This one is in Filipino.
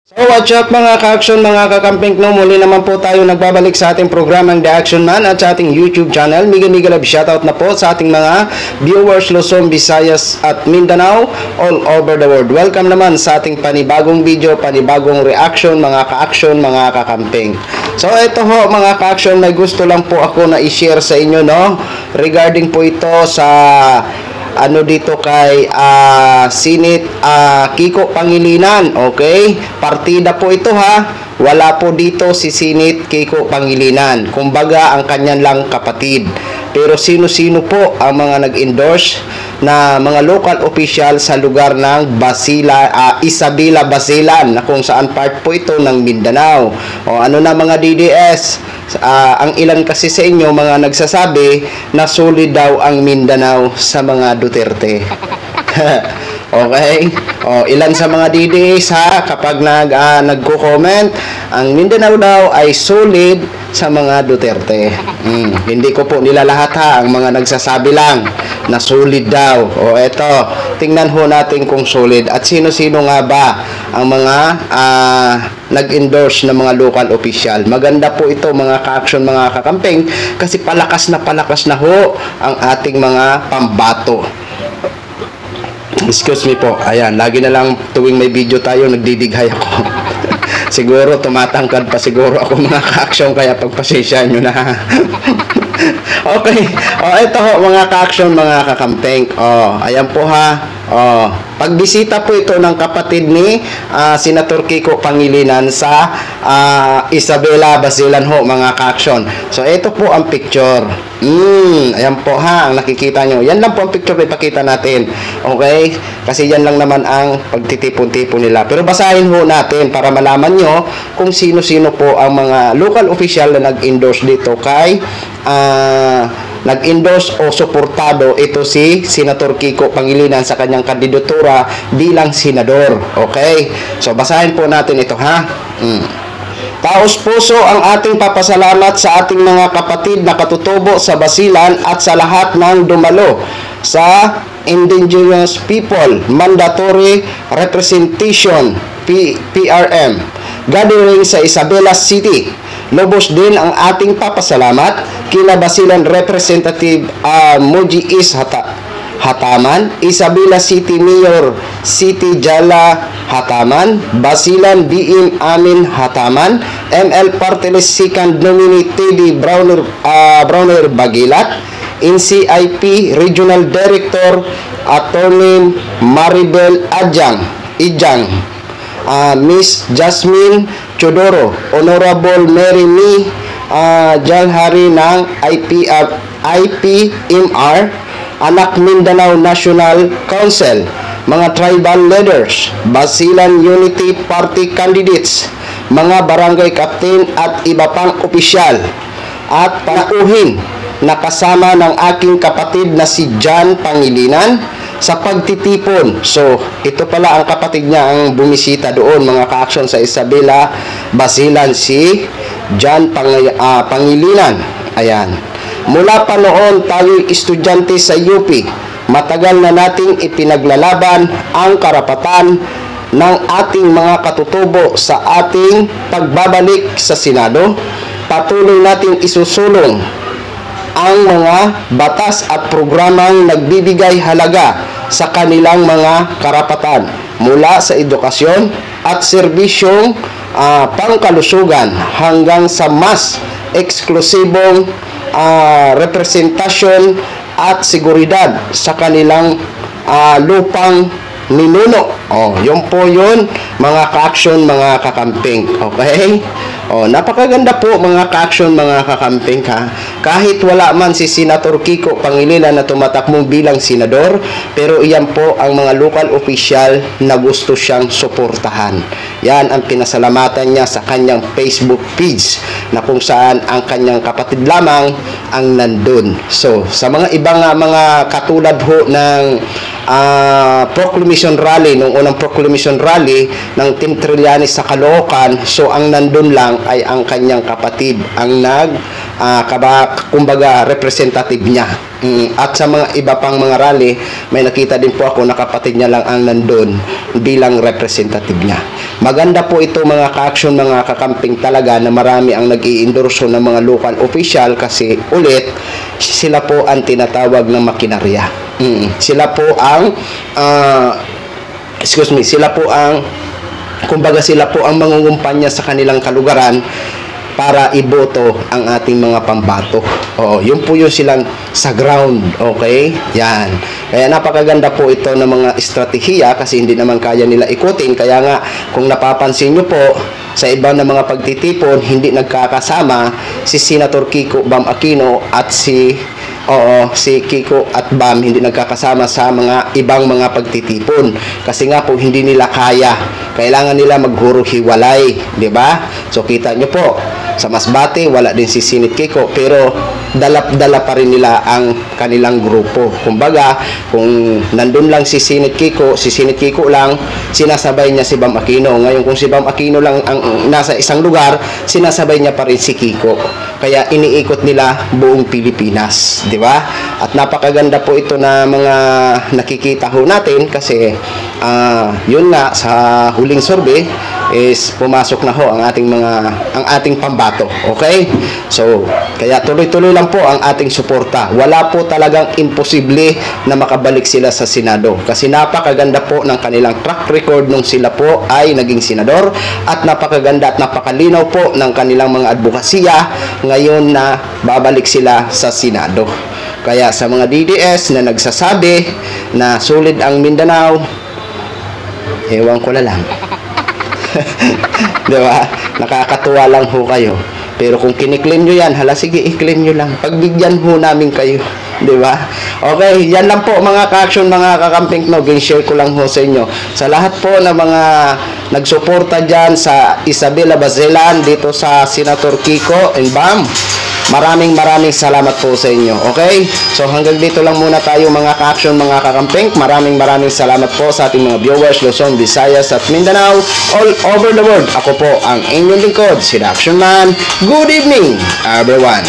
So what's up mga ka-action, mga kakamping, no? Muli naman po tayo nagbabalik sa ating programang The Action Man at sa ating YouTube channel. Mega love shoutout na po sa ating mga viewers Luzon, Visayas at Mindanao all over the world. Welcome naman sa ating panibagong video, panibagong reaction mga ka-action, mga kakamping. So ito ho mga ka-action, may gusto lang po ako na i-share sa inyo, no? Regarding po ito sa dito kay Sinit Kiko Pangilinan. Okay, partida po ito ha. Wala po dito si Sinit Kiko Pangilinan, kumbaga ang kanyan lang kapatid. Pero sino-sino po ang mga nag-endorse na mga local official sa lugar ng Isabela Basilan, na kung saan part po ito ng Mindanao. O ano na mga DDS, ang ilan kasi sa inyo mga nagsasabi na solid daw ang Mindanao sa mga Duterte. Okay? O, ilan sa mga DDS ha, kapag nagko-comment, ang Mindanao daw ay solid sa mga Duterte. Hindi ko po nila lahat ha, ang mga nagsasabi lang na solid daw. O eto, tingnan ho natin kung solid at sino-sino nga ba ang mga nag-endorse ng mga local official. Maganda po ito mga ka-action, mga kakamping, kasi palakas na ho ang ating mga pambato. Excuse me po. Ayan, lagi na lang tuwing may video tayo nagdidighay ako. Siguro tumatangkad pa siguro ako mga ka-action, kaya pagpasensya nyo na. Okay. Ito ho mga ka-action, mga kakampeng. Ayan po ha. Pagbisita po ito ng kapatid ni Senator Kiko Pangilinan sa Isabela Basilan ho mga ka-action. So ito po ang picture. Ayan po ha, ang nakikita nyo. Yan lang po ang picture na ipakita natin. Okay? Kasi yan lang naman ang pagtitipon-tipon nila. Pero basahin ho natin para malaman nyo kung sino-sino po ang mga local official na nag-endorse dito kay nag-endorse o suportado ito si Senator Kiko Pangilinan sa kanyang kandidatura bilang senador. Okay? So basahin po natin ito ha. Taos puso ang ating papasalamat sa ating mga kapatid na katutubo sa Basilan at sa lahat ng dumalo sa Indigenous People Mandatory Representation PRM gathering sa Isabela City. Lubos din ang ating papasalamat kina Basilan Representative Moji Is Hataman, Isabela City Mayor City Jala Hataman, Basilan BM Amin Hataman, ML Party List Second Nominee Teddy Browner Bagilat, NCIP Regional Director Attorney Maribel Ijang, Miss Jasmine Chodoro, Honorable Mary Mi Jalhari ng IPMR, Anak Mindanao National Council, mga tribal leaders, Basilan Unity Party candidates, mga barangay captain at iba pang opisyal, at panauhin na kasama ng aking kapatid na si John Pangilinan sa pagtitipon. So, ito pala ang kapatid niya ang bumisita doon mga ka-action sa Isabela Basilan, si John Pangilinan. Ayan. Mula pa noon tayo'y estudyante sa UP, matagal na nating ipinaglalaban ang karapatan ng ating mga katutubo sa ating pagbabalik sa Senado. Patuloy nating isusulong ang mga batas at programang nagbibigay halaga sa kanilang mga karapatan mula sa edukasyon at serbisyong pangkalusugan hanggang sa mas eksklusibong representasyon at seguridad sa kanilang lupang ninuno. Yun po yun mga ka-action, mga kakamping. Okay? Napakaganda po mga ka-action, mga kakamping ha. Kahit wala man si Senator Kiko Pangilinan na tumatakbo bilang senador, pero iyan po ang mga local official na gusto siyang suportahan. Yan ang pinasalamatan niya sa kanyang Facebook page, na kung saan ang kanyang kapatid lamang ang nandun. So, sa mga ibang mga katulad ho ng proclamation rally, nung unang proclamation rally ng Team Trillanes sa Caloocan, so ang nandun lang ay ang kanyang kapatid ang kumbaga representative niya. At sa mga iba pang mga rally, may nakita din po ako na kapatid niya lang ang nandun bilang representative niya. Maganda po ito mga ka-action, mga kakamping talaga na marami ang nag-i-endorso ng mga local official kasi ulit, sila po ang tinatawag ng makinarya. Sila po ang kumbaga sila po ang mangungumpanya sa kanilang kalugaran para iboto ang ating mga pambato. Oo, yun po yung silang sa ground. Okay? Yan. Kaya napakaganda po ito ng mga estratehiya kasi hindi naman kaya nila ikutin. Kaya nga, kung napapansin nyo po, sa iba na mga pagtitipon, hindi nagkakasama si Senator Kiko Bam Aquino at si Kiko at Bam hindi nagkakasama sa mga ibang mga pagtitipon. Kasi nga po, hindi nila kaya. Kailangan nila maghuro-hiwalay. Diba? So, kita nyo po, sa Masbate, wala din si Sinit Kiko, pero dala pa rin nila ang kanilang grupo. Kumbaga, kung nandun lang si Sinit Kiko lang, sinasabay niya si Bam Aquino. Ngayon, kung si Bam Aquino lang ang nasa isang lugar, sinasabay niya pa rin si Kiko. Kaya iniikot nila buong Pilipinas, di ba? At napakaganda po ito na mga nakikita ho natin kasi yun nga sa huling survey is pumasok na ho ang ating pambato. Okay? So, kaya tuloy-tuloy lang po ang ating suporta. Wala po talagang imposible na makabalik sila sa Senado kasi napakaganda po ng kanilang track record nung sila po ay naging senador at napakaganda at napakalinaw po ng kanilang mga advokasya ngayon na babalik sila sa Senado. Kaya sa mga DDS na nagsasabi na sulit ang Mindanao, ewan ko na lang. Diba? Nakakatuwa lang ho kayo. Pero kung kiniklaim nyo yan, hala sige, i-claim nyo lang. Pagbigyan ho namin kayo. Diba? Okay, yan lang po mga ka-action, mga kakamping no. Share ko lang ho sa inyo. Sa lahat po ng mga nagsuporta dyan sa Isabela Bazelan, dito sa Senator Kiko and Bam, maraming salamat po sa inyo. Okay? So hanggang dito lang muna tayo mga ka-action, mga kakamping. Maraming salamat po sa ating mga viewers, Luzon, Visayas at Mindanao all over the world. Ako po ang inyong lingkod, si The Action Man. Good evening, everyone.